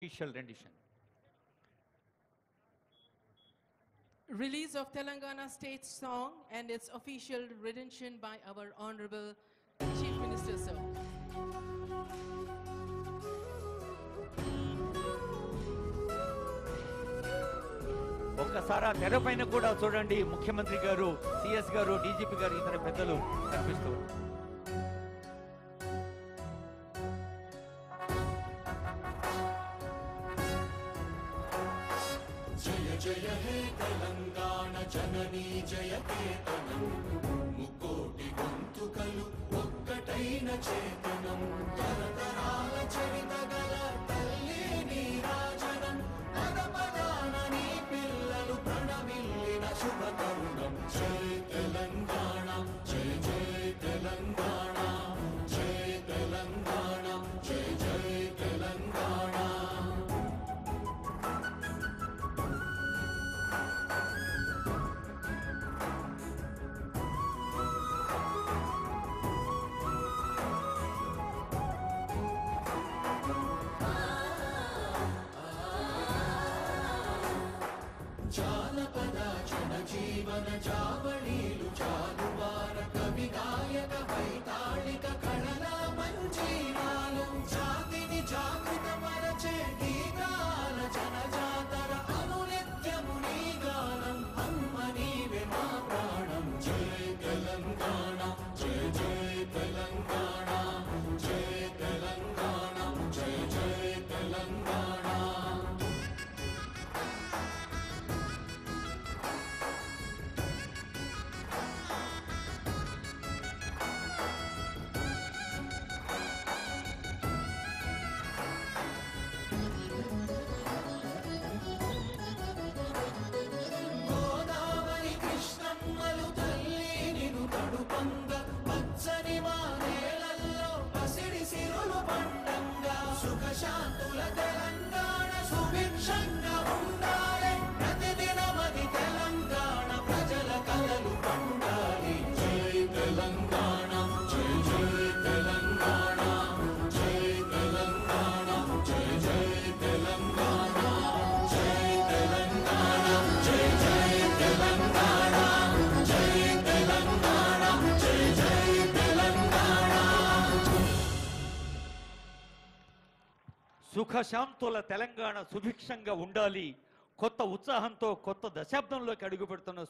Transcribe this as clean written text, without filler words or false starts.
Official rendition. Release of Telangana state song and its official rendition by our Honorable Chief Minister, sir. ఒక్కసారి తెరపైన కూడా చూడండి, ముఖ్యమంత్రి గారు, CS గారు, డీజీపీ గారు, ఇతర పెద్దలు కనిపిస్తూ జయ జయ హే తెలంగాణ జననీ జయ కేతనం ముకోటి గొంతుకలు ఒక్కటైన చేతనం తరతరాల చరిత గల తల్లి నీరాజనం పద పదాన నీ పిల్లలు ప్రణమిల్లిన శుభ తరుణం జయ తెలంగాణ జయ జయ తెలంగాణ జయ తెలంగాణ జయ జయ తెలంగాణ. జానపద జనజీవన జావళీలు జాలువార కవి గాయక వైతాళిక కళల మంజీరాలు జాతిని జాగృత మరచే గీతాల జనజాతర అనునిత్యము నీ గానం అమ్మ నీవే మా ప్రాణం జయ తెలంగాణ జయ జయ తెలంగాణ జయ తెలంగాణ జయ జయ తెలంగాణ. గోదావరి కృష్ణమ్మలు తల్లి నిను తడుపంగ పచ్చని మా నేలల్లో పసిడి సిరులు పండంగా సుఖశాంతుల తెలంగాణ సుభిక్షంగా ఉండాలి ప్రతిదినమది తెలంగాణ ప్రజల కలలు పండాలి జై తెలంగాణ జై జై తెలంగాణ జై తెలంగాణ జై జై తెలంగాణ జై తెలంగాణ జై జై తెలంగాణ జై తెలంగాణ జై జై తెలంగాణ. సుఖశాంతుల తెలంగాణ సుభిక్షంగా ఉండాలి. కొత్త ఉత్సాహంతో కొత్త దశాబ్దంలోకి అడుగుపెడుతున్న